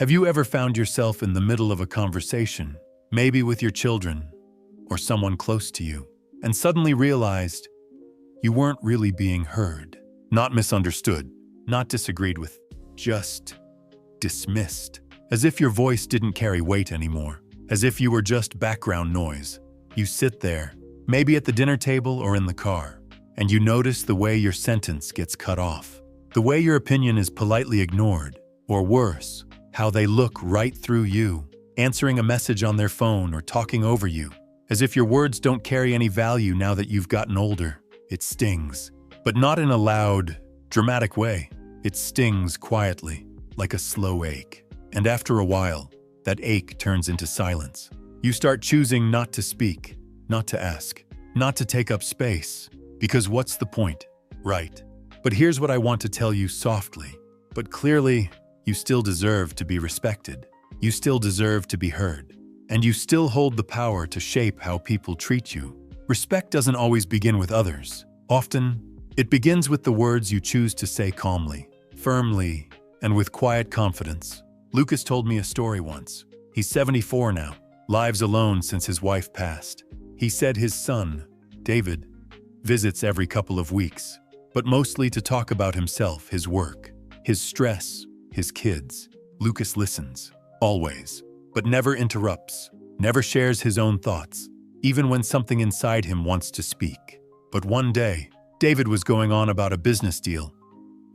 Have you ever found yourself in the middle of a conversation, maybe with your children or someone close to you, and suddenly realized you weren't really being heard, not misunderstood, not disagreed with, just dismissed, as if your voice didn't carry weight anymore, as if you were just background noise? You sit there, maybe at the dinner table or in the car, and you notice the way your sentence gets cut off, the way your opinion is politely ignored, or worse, how they look right through you, answering a message on their phone or talking over you, as if your words don't carry any value now that you've gotten older. It stings, but not in a loud, dramatic way. It stings quietly, like a slow ache. And after a while, that ache turns into silence. You start choosing not to speak, not to ask, not to take up space, because what's the point, right? But here's what I want to tell you softly, but clearly, you still deserve to be respected. You still deserve to be heard. And you still hold the power to shape how people treat you. Respect doesn't always begin with others. Often, it begins with the words you choose to say calmly, firmly, and with quiet confidence. Lucas told me a story once. He's 74 now, lives alone since his wife passed. He said his son, David, visits every couple of weeks, but mostly to talk about himself, his work, his stress, his kids. Lucas listens, always, but never interrupts, never shares his own thoughts, even when something inside him wants to speak. But one day, David was going on about a business deal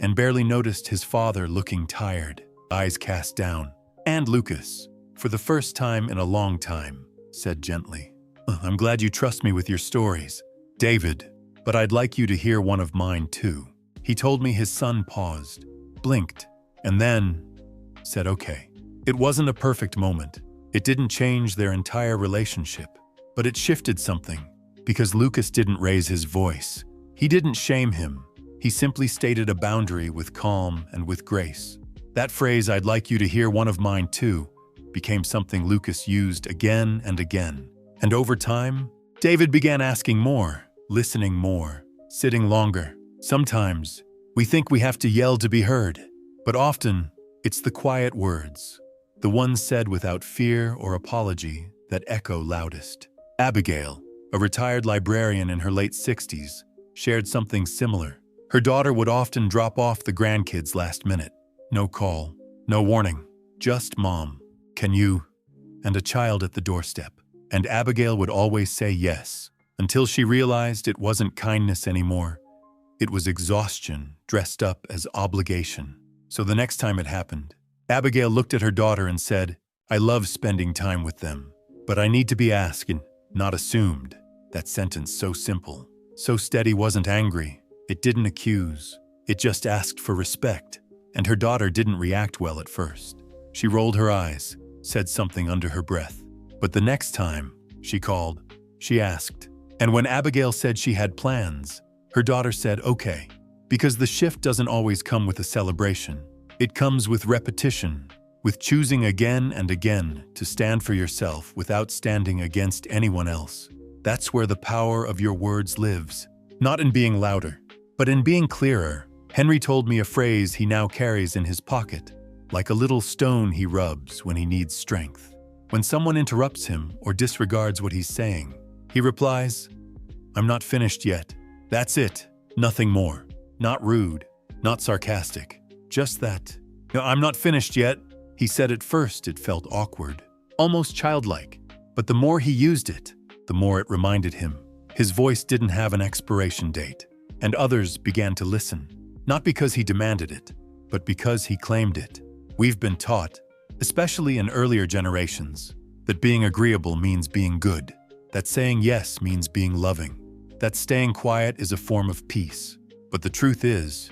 and barely noticed his father looking tired, eyes cast down. And Lucas, for the first time in a long time, said gently, "I'm glad you trust me with your stories, David, but I'd like you to hear one of mine too." He told me his son paused, blinked, and then said, "Okay." It wasn't a perfect moment. It didn't change their entire relationship, but it shifted something, because Lucas didn't raise his voice. He didn't shame him. He simply stated a boundary with calm and with grace. That phrase, "I'd like you to hear one of mine too," became something Lucas used again and again. And over time, David began asking more, listening more, sitting longer. Sometimes, we think we have to yell to be heard, but often, it's the quiet words, the ones said without fear or apology, that echo loudest. Abigail, a retired librarian in her late 60s, shared something similar. Her daughter would often drop off the grandkids last minute. No call, no warning, just "Mom, can you?" and a child at the doorstep. And Abigail would always say yes, until she realized it wasn't kindness anymore. It was exhaustion dressed up as obligation. So the next time it happened, Abigail looked at her daughter and said, "I love spending time with them, but I need to be asked and not assumed." That sentence, so simple, so steady, wasn't angry. It didn't accuse. It just asked for respect. And her daughter didn't react well at first. She rolled her eyes, said something under her breath. But the next time she called, she asked. And when Abigail said she had plans, her daughter said, "Okay." Because the shift doesn't always come with a celebration. It comes with repetition, with choosing again and again to stand for yourself without standing against anyone else. That's where the power of your words lives. Not in being louder, but in being clearer. Henry told me a phrase he now carries in his pocket, like a little stone he rubs when he needs strength. When someone interrupts him or disregards what he's saying, he replies, "I'm not finished yet." That's it, nothing more. Not rude, not sarcastic, just that. "No, I'm not finished yet." He said at first it felt awkward, almost childlike, but the more he used it, the more it reminded him. His voice didn't have an expiration date, and others began to listen. Not because he demanded it, but because he claimed it. We've been taught, especially in earlier generations, that being agreeable means being good, that saying yes means being loving, that staying quiet is a form of peace. But the truth is,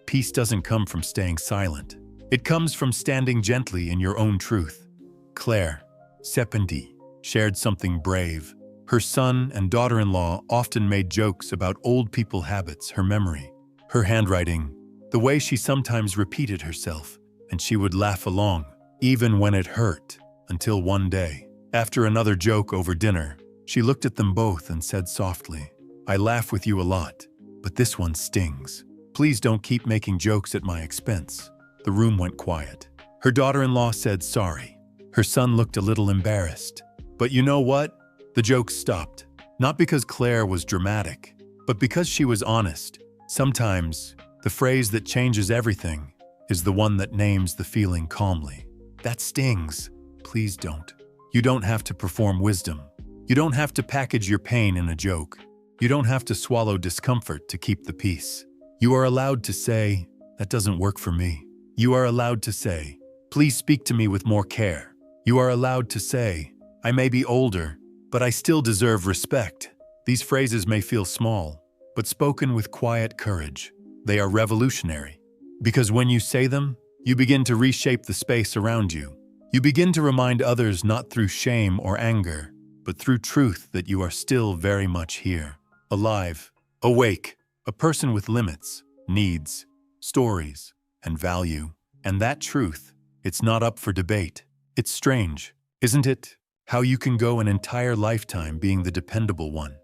peace doesn't come from staying silent. It comes from standing gently in your own truth. Claire, 70, shared something brave. Her son and daughter-in-law often made jokes about old people habits, her memory, her handwriting, the way she sometimes repeated herself, and she would laugh along, even when it hurt, until one day, after another joke over dinner, she looked at them both and said softly, "I laugh with you a lot, but this one stings. Please don't keep making jokes at my expense." The room went quiet. Her daughter-in-law said sorry. Her son looked a little embarrassed. But you know what? The joke stopped. Not because Claire was dramatic, but because she was honest. Sometimes, the phrase that changes everything is the one that names the feeling calmly. That stings. Please don't. You don't have to perform wisdom. You don't have to package your pain in a joke. You don't have to swallow discomfort to keep the peace. You are allowed to say, that doesn't work for me. You are allowed to say, please speak to me with more care. You are allowed to say, I may be older, but I still deserve respect. These phrases may feel small, but spoken with quiet courage, they are revolutionary. Because when you say them, you begin to reshape the space around you. You begin to remind others not through shame or anger, but through truth that you are still very much here. Alive, awake, a person with limits, needs, stories, and value. And that truth, it's not up for debate. It's strange, isn't it? How you can go an entire lifetime being the dependable one.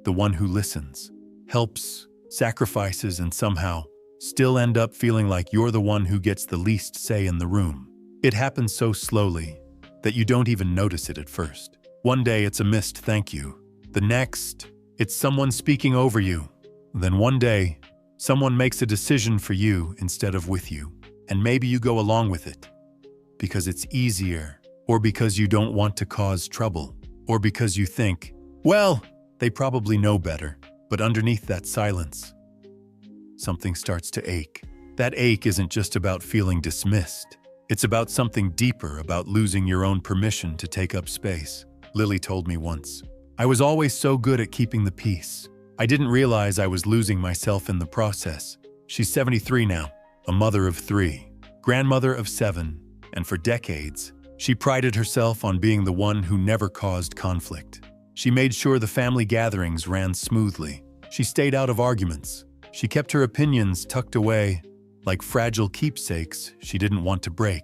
The one who listens, helps, sacrifices, and somehow still end up feeling like you're the one who gets the least say in the room. It happens so slowly that you don't even notice it at first. One day it's a missed thank you. The next, it's someone speaking over you. Then one day, someone makes a decision for you instead of with you. And maybe you go along with it because it's easier, or because you don't want to cause trouble, or because you think, well, they probably know better. But underneath that silence, something starts to ache. That ache isn't just about feeling dismissed. It's about something deeper, about losing your own permission to take up space. Lily told me once, I was always so good at keeping the peace. I didn't realize I was losing myself in the process. She's 73 now, a mother of 3, grandmother of 7, and for decades, she prided herself on being the one who never caused conflict. She made sure the family gatherings ran smoothly. She stayed out of arguments. She kept her opinions tucked away, like fragile keepsakes she didn't want to break.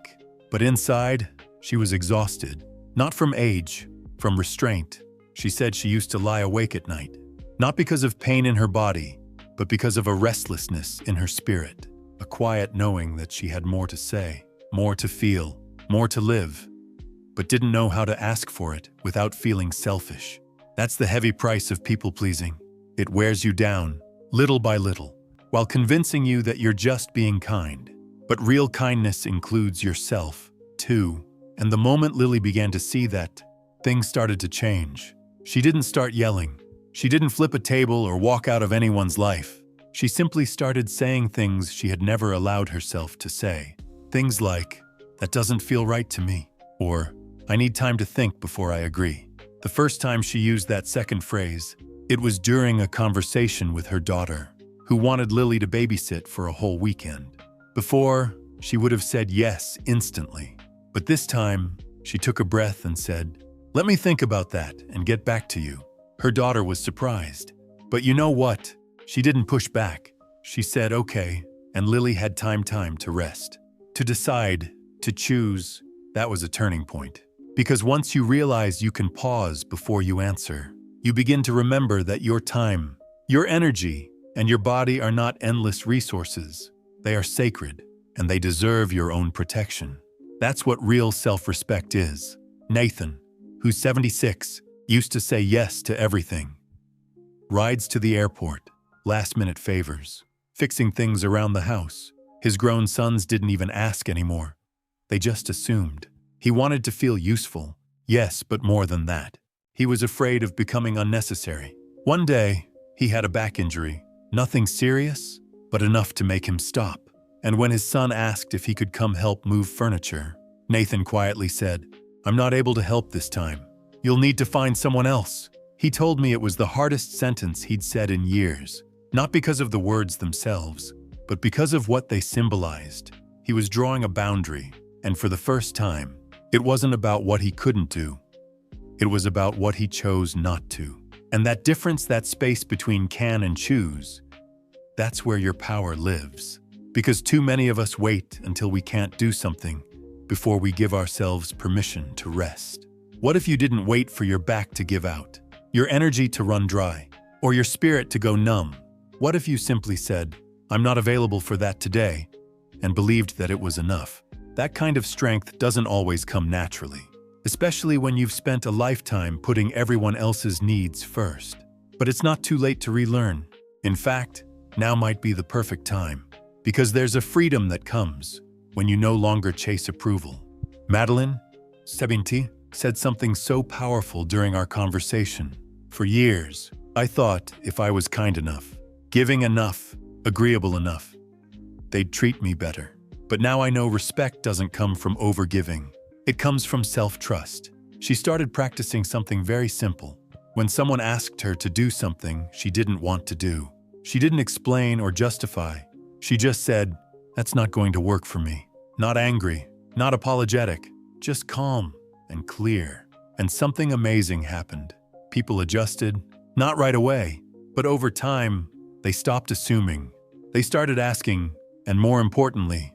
But inside, she was exhausted. Not from age, from restraint. She said she used to lie awake at night. Not because of pain in her body, but because of a restlessness in her spirit. A quiet knowing that she had more to say, more to feel, more to live, but didn't know how to ask for it without feeling selfish. That's the heavy price of people-pleasing. It wears you down, little by little, while convincing you that you're just being kind. But real kindness includes yourself, too. And the moment Lily began to see that, things started to change. She didn't start yelling. She didn't flip a table or walk out of anyone's life. She simply started saying things she had never allowed herself to say. Things like, that doesn't feel right to me, or I need time to think before I agree. The first time she used that second phrase, it was during a conversation with her daughter, who wanted Lily to babysit for a whole weekend. Before, she would have said yes instantly. But this time, she took a breath and said, let me think about that and get back to you. Her daughter was surprised. But you know what? She didn't push back. She said, okay, and Lily had time to rest. To decide, to choose, that was a turning point. Because once you realize you can pause before you answer, you begin to remember that your time, your energy, and your body are not endless resources. They are sacred, and they deserve your own protection. That's what real self-respect is. Nathan, who's 76, used to say yes to everything. Rides to the airport, last-minute favors, fixing things around the house. His grown sons didn't even ask anymore. They just assumed. He wanted to feel useful, yes, but more than that. He was afraid of becoming unnecessary. One day, he had a back injury. Nothing serious, but enough to make him stop. And when his son asked if he could come help move furniture, Nathan quietly said, I'm not able to help this time. You'll need to find someone else. He told me it was the hardest sentence he'd said in years, not because of the words themselves, but because of what they symbolized. He was drawing a boundary, and for the first time, it wasn't about what he couldn't do. It was about what he chose not to. And that difference, that space between can and choose, that's where your power lives. Because too many of us wait until we can't do something before we give ourselves permission to rest. What if you didn't wait for your back to give out, your energy to run dry, or your spirit to go numb? What if you simply said, I'm not available for that today, and believed that it was enough? That kind of strength doesn't always come naturally, especially when you've spent a lifetime putting everyone else's needs first. But it's not too late to relearn. In fact, now might be the perfect time, because there's a freedom that comes when you no longer chase approval. Madeline, 70, said something so powerful during our conversation. For years, I thought if I was kind enough, giving enough, agreeable enough, they'd treat me better. But now I know respect doesn't come from overgiving. It comes from self-trust. She started practicing something very simple. When someone asked her to do something she didn't want to do, she didn't explain or justify. She just said, "That's not going to work for me." Not angry, not apologetic, just calm and clear. And something amazing happened. People adjusted, not right away, but over time, they stopped assuming. They started asking, and more importantly,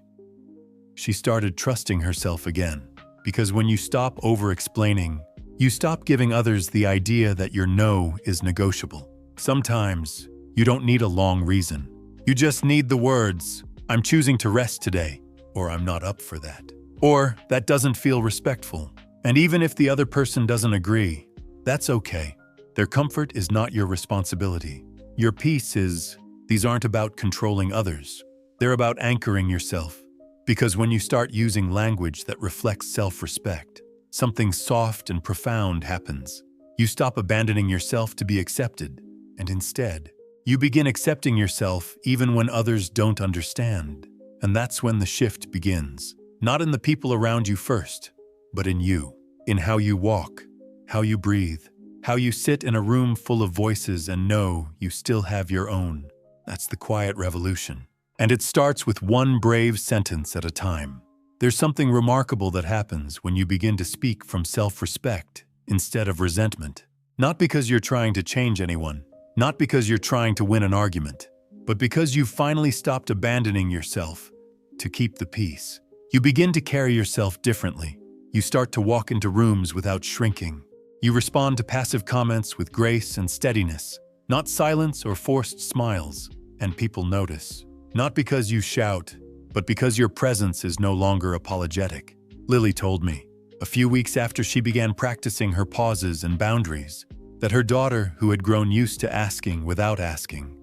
she started trusting herself again. Because when you stop over-explaining, you stop giving others the idea that your no is negotiable. Sometimes, you don't need a long reason. You just need the words, "I'm choosing to rest today," or "I'm not up for that," or "That doesn't feel respectful." And even if the other person doesn't agree, that's okay. Their comfort is not your responsibility. Your peace is, these aren't about controlling others. They're about anchoring yourself. Because when you start using language that reflects self-respect, something soft and profound happens. You stop abandoning yourself to be accepted, and instead, you begin accepting yourself even when others don't understand. And that's when the shift begins. Not in the people around you first, but in you. In how you walk, how you breathe, how you sit in a room full of voices and know you still have your own. That's the quiet revolution. And it starts with one brave sentence at a time. There's something remarkable that happens when you begin to speak from self-respect instead of resentment. Not because you're trying to change anyone, not because you're trying to win an argument, but because you've finally stopped abandoning yourself to keep the peace. You begin to carry yourself differently. You start to walk into rooms without shrinking. You respond to passive comments with grace and steadiness, not silence or forced smiles, and people notice. Not because you shout, but because your presence is no longer apologetic. Lily told me, a few weeks after she began practicing her pauses and boundaries, that her daughter, who had grown used to asking without asking,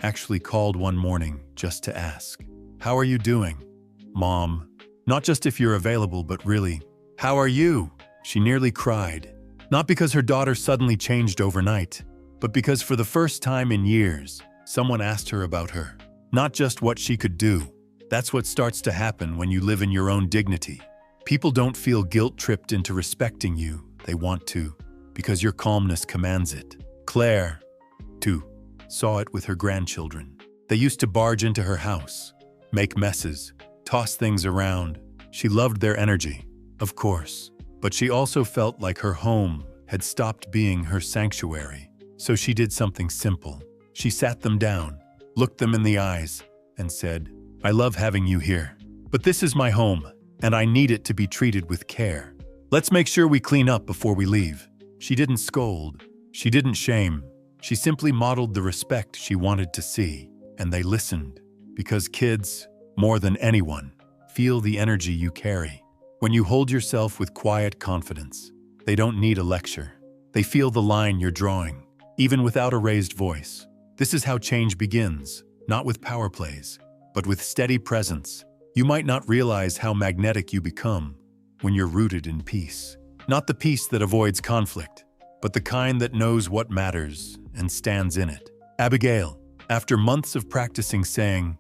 actually called one morning just to ask, "How are you doing, Mom?" Not just if you're available, but really, "How are you?" She nearly cried. Not because her daughter suddenly changed overnight, but because for the first time in years, someone asked her about her. Not just what she could do. That's what starts to happen when you live in your own dignity. People don't feel guilt-tripped into respecting you. They want to, because your calmness commands it. Claire, too, saw it with her grandchildren. They used to barge into her house, make messes, toss things around. She loved their energy, of course, but she also felt like her home had stopped being her sanctuary. So she did something simple. She sat them down, looked them in the eyes, and said, "I love having you here, but this is my home, and I need it to be treated with care. Let's make sure we clean up before we leave." She didn't scold. She didn't shame. She simply modeled the respect she wanted to see, and they listened. Because kids, more than anyone, feel the energy you carry. When you hold yourself with quiet confidence, they don't need a lecture. They feel the line you're drawing, even without a raised voice. This is how change begins, not with power plays, but with steady presence. You might not realize how magnetic you become when you're rooted in peace. Not the peace that avoids conflict, but the kind that knows what matters and stands in it. Abigail, after months of practicing saying,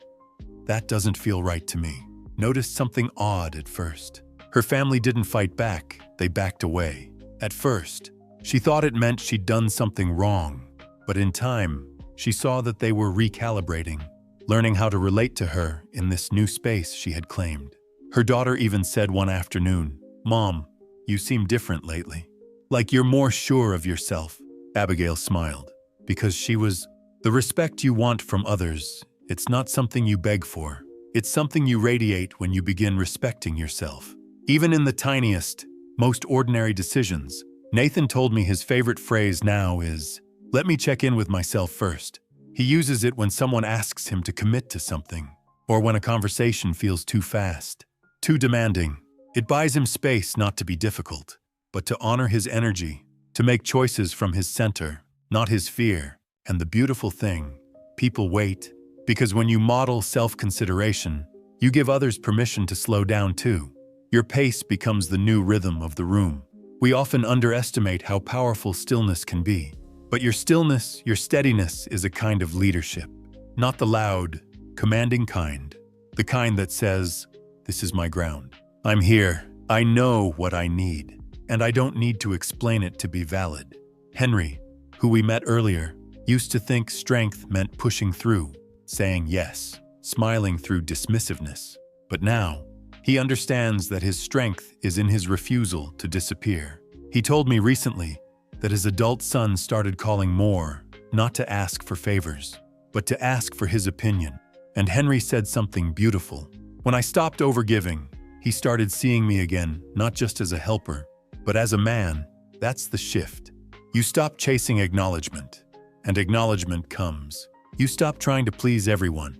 "That doesn't feel right to me," noticed something odd at first. Her family didn't fight back, they backed away. At first, she thought it meant she'd done something wrong, but in time, she saw that they were recalibrating, learning how to relate to her in this new space she had claimed. Her daughter even said one afternoon, "Mom, you seem different lately. Like you're more sure of yourself." Abigail smiled, because she was, the respect you want from others, it's not something you beg for. It's something you radiate when you begin respecting yourself. Even in the tiniest, most ordinary decisions, Nathan told me his favorite phrase now is, "Let me check in with myself first." He uses it when someone asks him to commit to something, or when a conversation feels too fast, too demanding. It buys him space not to be difficult, but to honor his energy, to make choices from his center, not his fear. And the beautiful thing, people wait, because when you model self-consideration, you give others permission to slow down too. Your pace becomes the new rhythm of the room. We often underestimate how powerful stillness can be. But your stillness, your steadiness is a kind of leadership. Not the loud, commanding kind. The kind that says, "This is my ground. I'm here. I know what I need. And I don't need to explain it to be valid." Henry, who we met earlier, used to think strength meant pushing through, saying yes, smiling through dismissiveness. But now, he understands that his strength is in his refusal to disappear. He told me recently that his adult son started calling more, not to ask for favors, but to ask for his opinion. And Henry said something beautiful. When I stopped overgiving, he started seeing me again, not just as a helper, but as a man. That's the shift. You stop chasing acknowledgement, and acknowledgement comes. You stop trying to please everyone,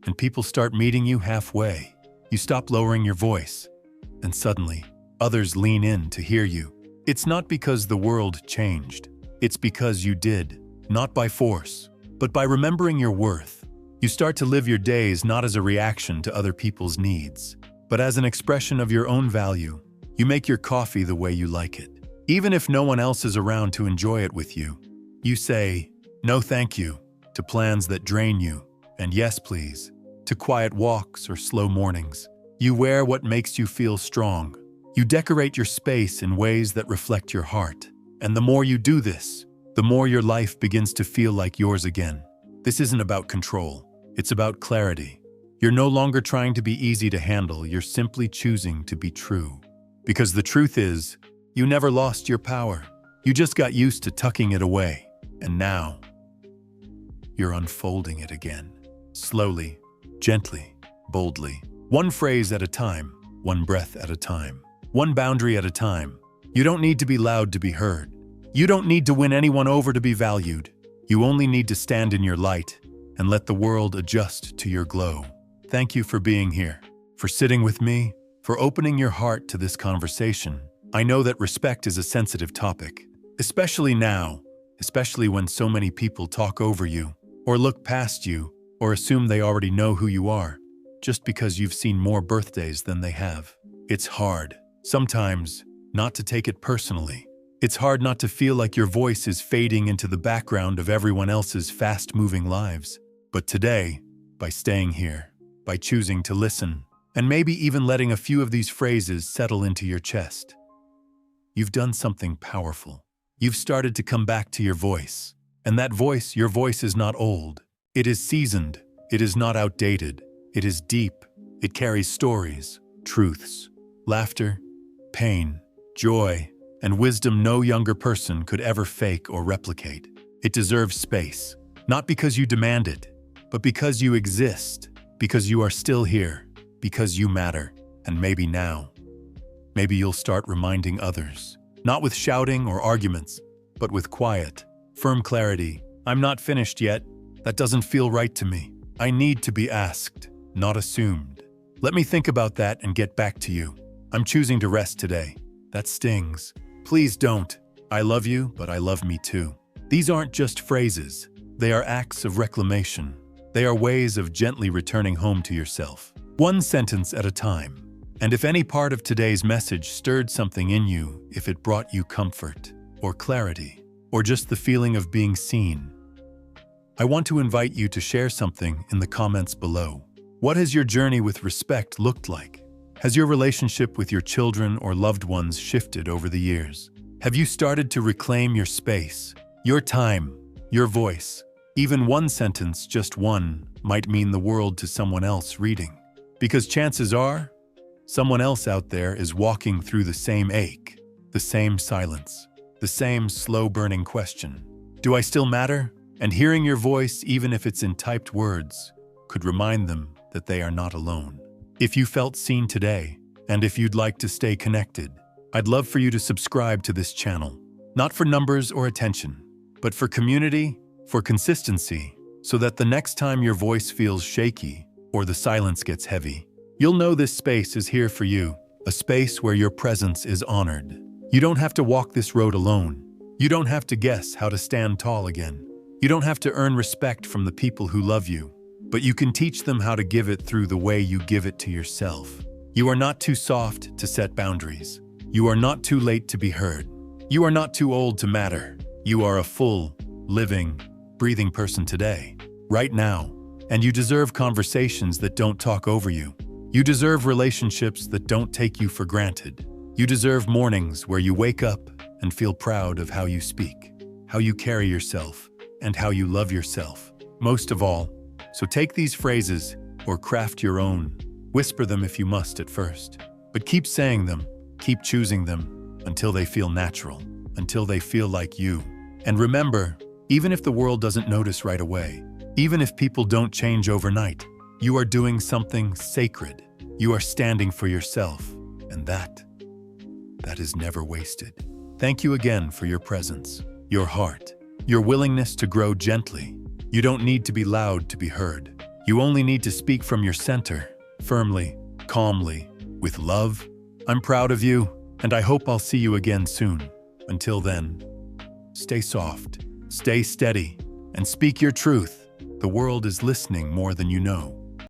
and people start meeting you halfway. You stop lowering your voice, and suddenly, others lean in to hear you. It's not because the world changed. It's because you did, not by force, but by remembering your worth. You start to live your days not as a reaction to other people's needs, but as an expression of your own value. You make your coffee the way you like it. Even if no one else is around to enjoy it with you, you say, "No thank you," to plans that drain you, and "yes please," to quiet walks or slow mornings. You wear what makes you feel strong. You decorate your space in ways that reflect your heart. And the more you do this, the more your life begins to feel like yours again. This isn't about control. It's about clarity. You're no longer trying to be easy to handle. You're simply choosing to be true. Because the truth is, you never lost your power. You just got used to tucking it away. And now, you're unfolding it again. Slowly, gently, boldly. One phrase at a time, one breath at a time. One boundary at a time. You don't need to be loud to be heard. You don't need to win anyone over to be valued. You only need to stand in your light and let the world adjust to your glow. Thank you for being here, for sitting with me, for opening your heart to this conversation. I know that respect is a sensitive topic, especially now, especially when so many people talk over you, or look past you, or assume they already know who you are, just because you've seen more birthdays than they have. It's hard, sometimes, not to take it personally. It's hard not to feel like your voice is fading into the background of everyone else's fast-moving lives. But today, by staying here, by choosing to listen, and maybe even letting a few of these phrases settle into your chest, you've done something powerful. You've started to come back to your voice. And that voice, your voice, is not old. It is seasoned. It is not outdated. It is deep. It carries stories, truths, laughter, pain, joy, and wisdom no younger person could ever fake or replicate. It deserves space, not because you demand it, but because you exist, because you are still here, because you matter. And maybe now, maybe you'll start reminding others, not with shouting or arguments, but with quiet, firm clarity. I'm not finished yet. That doesn't feel right to me. I need to be asked, not assumed. Let me think about that and get back to you. I'm choosing to rest today. That stings. Please don't. I love you, but I love me too. These aren't just phrases. They are acts of reclamation. They are ways of gently returning home to yourself, one sentence at a time. And if any part of today's message stirred something in you, if it brought you comfort, or clarity, or just the feeling of being seen, I want to invite you to share something in the comments below. What has your journey with respect looked like? Has your relationship with your children or loved ones shifted over the years? Have you started to reclaim your space, your time, your voice? Even one sentence, just one, might mean the world to someone else reading. Because chances are, someone else out there is walking through the same ache, the same silence, the same slow-burning question. Do I still matter? And hearing your voice, even if it's in typed words, could remind them that they are not alone. If you felt seen today, and if you'd like to stay connected, I'd love for you to subscribe to this channel. Not for numbers or attention, but for community, for consistency, so that the next time your voice feels shaky or the silence gets heavy, You'll know this space is here for you, a space where your presence is honored. You don't have to walk this road alone. You don't have to guess how to stand tall again. You don't have to earn respect from the people who love you, but you can teach them how to give it through the way you give it to yourself. You are not too soft to set boundaries. You are not too late to be heard. You are not too old to matter. You are a full, living, breathing person today, right now, and you deserve conversations that don't talk over you. You deserve relationships that don't take you for granted. You deserve mornings where you wake up and feel proud of how you speak, how you carry yourself, and how you love yourself. Most of all, so take these phrases or craft your own. Whisper them if you must at first, but keep saying them, keep choosing them until they feel natural, until they feel like you. And remember, even if the world doesn't notice right away, even if people don't change overnight, you are doing something sacred. You are standing for yourself, and that is never wasted. Thank you again for your presence, your heart, your willingness to grow gently. You don't need to be loud to be heard. You only need to speak from your center, firmly, calmly, with love. I'm proud of you, and I hope I'll see you again soon. Until then, stay soft, stay steady, and speak your truth. The world is listening more than you know.